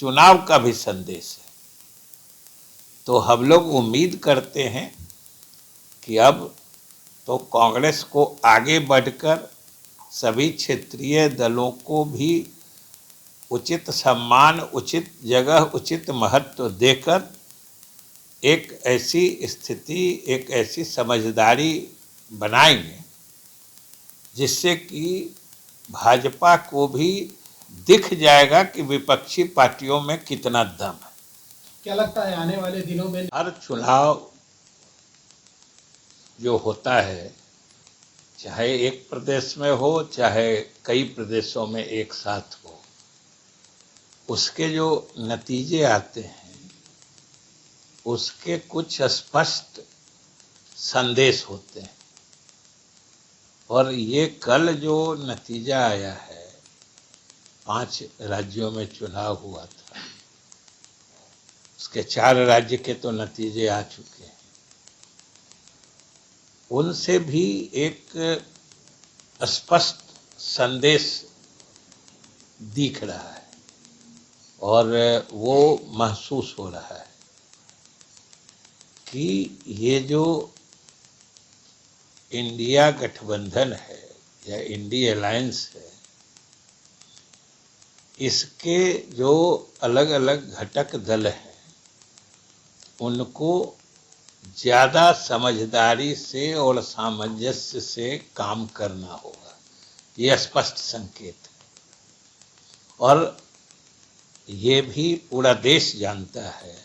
चुनाव का भी संदेश है। तो हम लोग उम्मीद करते हैं कि अब तो कांग्रेस को आगे बढ़कर सभी क्षेत्रीय दलों को भी उचित सम्मान, उचित जगह, उचित महत्व देकर एक ऐसी स्थिति, एक ऐसी समझदारी बनाएंगे जिससे कि भाजपा को भी दिख जाएगा कि विपक्षी पार्टियों में कितना दम है। क्या लगता है आने वाले दिनों में हर चुनाव जो होता है, चाहे एक प्रदेश में हो चाहे कई प्रदेशों में एक साथ हो, उसके जो नतीजे आते हैं उसके कुछ स्पष्ट संदेश होते हैं। और ये कल जो नतीजा आया है, 5 राज्यों में चुनाव हुआ था, उसके 4 राज्य के तो नतीजे आ चुके हैं। उनसे भी एक स्पष्ट संदेश दिख रहा है और वो महसूस हो रहा है कि ये जो इंडिया गठबंधन है या इंडिया अलायंस है, इसके जो अलग अलग घटक दल हैं उनको ज़्यादा समझदारी से और सामंजस्य से काम करना होगा, ये स्पष्ट संकेत है। और ये भी पूरा देश जानता है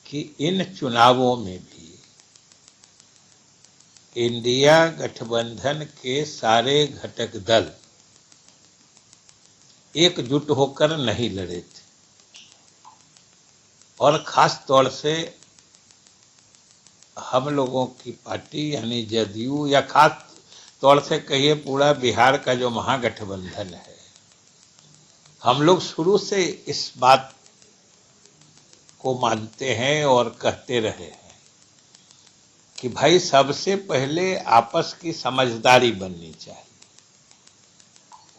कि इन चुनावों में भी इंडिया गठबंधन के सारे घटक दल एकजुट होकर नहीं लड़े थे। और खास तौर से हम लोगों की पार्टी यानी जदयू, या खास तौर से कहिए पूरा बिहार का जो महागठबंधन है, हम लोग शुरू से इस बात को मानते हैं और कहते रहे हैं कि भाई सबसे पहले आपस की समझदारी बननी चाहिए।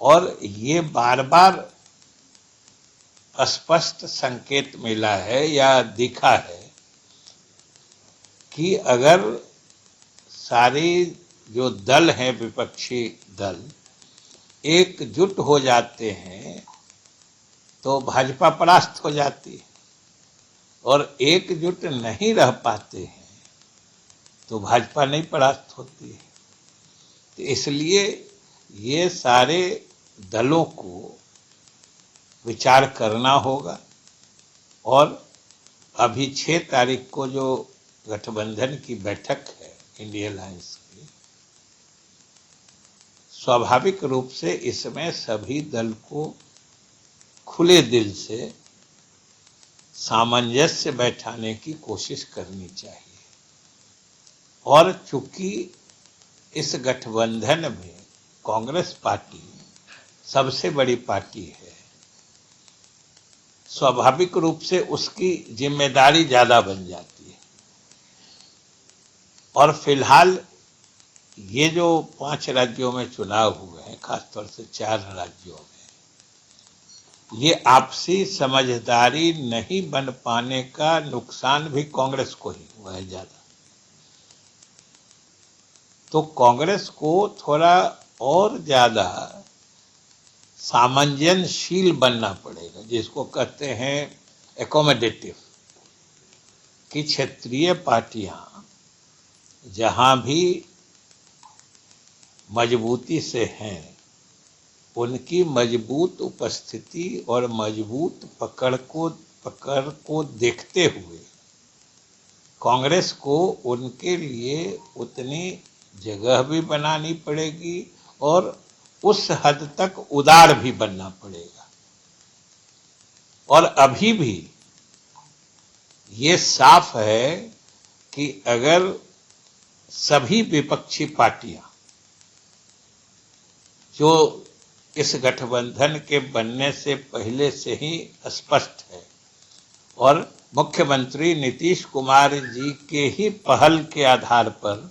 और ये बार बार स्पष्ट संकेत मिला है या दिखा है कि अगर सारी जो दल हैं, विपक्षी दल एकजुट हो जाते हैं तो भाजपा परास्त हो जाती है, और एकजुट नहीं रह पाते हैं तो भाजपा नहीं परास्त होती है। तो इसलिए ये सारे दलों को विचार करना होगा। और अभी 6 तारीख को जो गठबंधन की बैठक है इंडिया अलायंस की, स्वाभाविक रूप से इसमें सभी दल को खुले दिल से सामंजस्य बैठाने की कोशिश करनी चाहिए। और चूंकि इस गठबंधन में कांग्रेस पार्टी सबसे बड़ी पार्टी है, स्वाभाविक रूप से उसकी जिम्मेदारी ज्यादा बन जाती है। और फिलहाल ये जो 5 राज्यों में चुनाव हुए हैं, खासतौर से 4 राज्यों में, ये आपसी समझदारी नहीं बन पाने का नुकसान भी कांग्रेस को ही हुआ है ज्यादा। तो कांग्रेस को थोड़ा और ज्यादा सामंजस्यशील बनना पड़ेगा, जिसको कहते हैं एकोमोडेटिव, कि क्षेत्रीय पार्टियां जहां भी मजबूती से हैं उनकी मजबूत उपस्थिति और मजबूत पकड़ को देखते हुए कांग्रेस को उनके लिए उतनी जगह भी बनानी पड़ेगी और उस हद तक उदार भी बनना पड़ेगा। और अभी भी ये साफ है कि अगर सभी विपक्षी पार्टियां जो इस गठबंधन के बनने से पहले से ही स्पष्ट है और मुख्यमंत्री नीतीश कुमार जी के ही पहल के आधार पर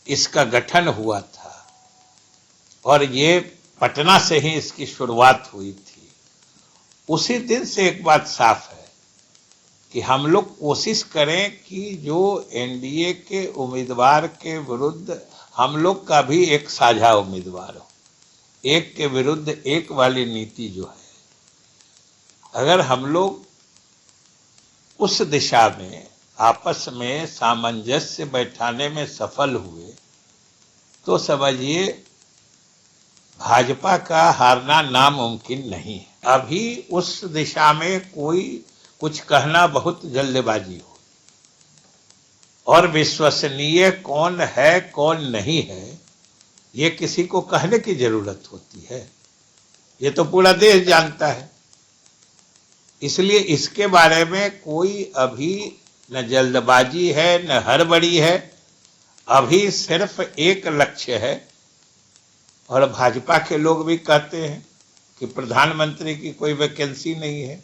इसका गठन हुआ था और ये पटना से ही इसकी शुरुआत हुई थी, उसी दिन से एक बात साफ है कि हम लोग कोशिश करें कि जो एनडीए के उम्मीदवार के विरुद्ध हम लोग का भी एक साझा उम्मीदवार हो, एक के विरुद्ध एक वाली नीति जो है, अगर हम लोग उस दिशा में आपस में सामंजस्य बैठाने में सफल हुए तो समझिए भाजपा का हारना नामुमकिन नहीं है। अभी उस दिशा में कोई कुछ कहना बहुत जल्दबाजी हो, और विश्वसनीय कौन है कौन नहीं है ये किसी को कहने की जरूरत होती है, ये तो पूरा देश जानता है। इसलिए इसके बारे में कोई अभी न जल्दबाजी है न हड़बड़ी है, अभी सिर्फ एक लक्ष्य है, और भाजपा के लोग भी कहते हैं कि प्रधानमंत्री की कोई वैकेंसी नहीं है,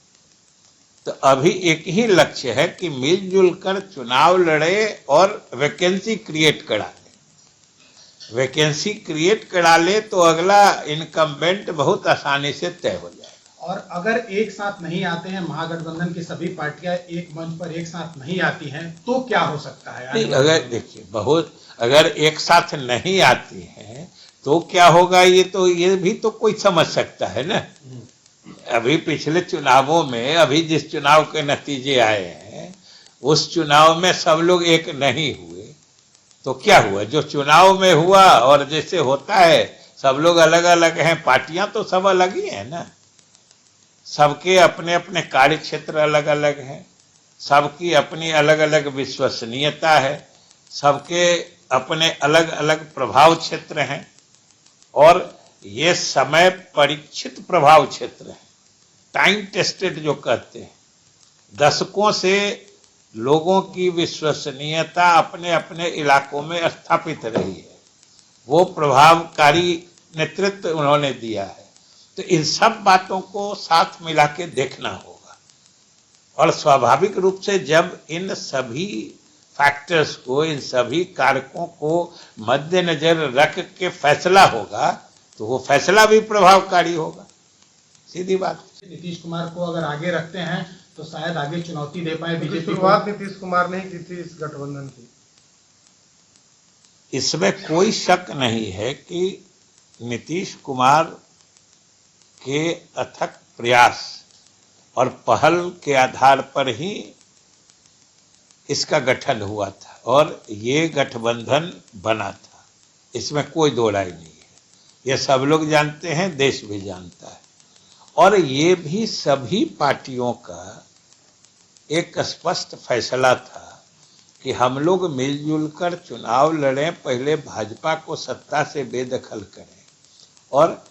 तो अभी एक ही लक्ष्य है कि मिलजुल कर चुनाव लड़े और वैकेंसी क्रिएट करा ले। वैकेंसी क्रिएट करा ले तो अगला इनकम्बेंट बहुत आसानी से तय हो जाए। और अगर एक साथ नहीं आते हैं, महागठबंधन की सभी पार्टियां एक मंच पर एक साथ नहीं आती हैं, तो क्या हो सकता है? नहीं, अगर देखिए बहुत अगर एक साथ नहीं आती हैं तो क्या होगा, ये भी तो कोई समझ सकता है ना। अभी पिछले चुनावों में अभी जिस चुनाव के नतीजे आए हैं उस चुनाव में सब लोग एक नहीं हुए, तो क्या हुआ? जो चुनाव में हुआ और जैसे होता है सब लोग अलग अलग हैं, पार्टियां तो सब अलग ही है ना, सबके अपने अपने कार्य क्षेत्र अलग अलग हैं, सबकी अपनी अलग अलग विश्वसनीयता है, सबके अपने अलग अलग प्रभाव क्षेत्र हैं, और ये समय परीक्षित प्रभाव क्षेत्र है, टाइम टेस्टेड जो कहते हैं। दशकों से लोगों की विश्वसनीयता अपने अपने इलाकों में स्थापित रही है, वो प्रभावकारी नेतृत्व उन्होंने दिया है, तो इन सब बातों को साथ मिला के देखना होगा। और स्वाभाविक रूप से जब इन सभी फैक्टर्स को, इन सभी कारकों को मद्देनजर रख के फैसला होगा तो वो फैसला भी प्रभावकारी होगा, सीधी बात। नीतीश कुमार को अगर आगे रखते हैं तो शायद आगे चुनौती दे पाए बीजेपी को। शुरुआत नीतीश कुमार ने ही की थी इस गठबंधन की, इसमें कोई शक नहीं है कि नीतीश कुमार के अथक प्रयास और पहल के आधार पर ही इसका गठन हुआ था और ये गठबंधन बना था, इसमें कोई दो राय नहीं है। ये सब लोग जानते हैं, देश भी जानता है, और ये भी सभी पार्टियों का एक स्पष्ट फैसला था कि हम लोग मिलजुल कर चुनाव लड़ें, पहले भाजपा को सत्ता से बेदखल करें और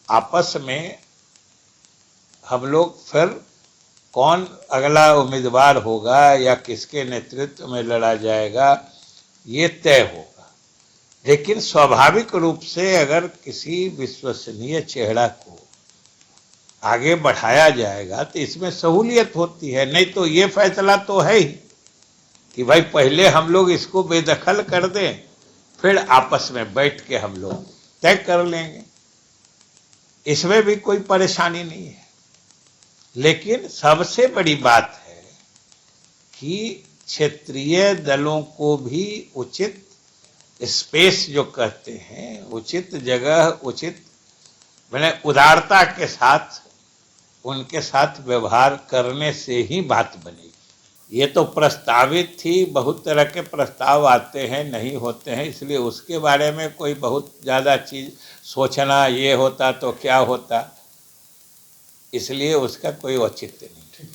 आपस में हम लोग फिर कौन अगला उम्मीदवार होगा या किसके नेतृत्व में लड़ा जाएगा ये तय होगा। लेकिन स्वाभाविक रूप से अगर किसी विश्वसनीय चेहरा को आगे बढ़ाया जाएगा तो इसमें सहूलियत होती है, नहीं तो ये फैसला तो है ही कि भाई पहले हम लोग इसको बेदखल कर दें, फिर आपस में बैठ के हम लोग तय कर लेंगे, इसमें भी कोई परेशानी नहीं है। लेकिन सबसे बड़ी बात है कि क्षेत्रीय दलों को भी उचित स्पेस जो कहते हैं, उचित जगह, उचित मैंने उदारता के साथ उनके साथ व्यवहार करने से ही बात बनेगी। ये तो प्रस्तावित थी, बहुत तरह के प्रस्ताव आते हैं, नहीं होते हैं, इसलिए उसके बारे में कोई बहुत ज़्यादा चीज़ सोचना ये होता तो क्या होता, इसलिए उसका कोई औचित्य नहीं।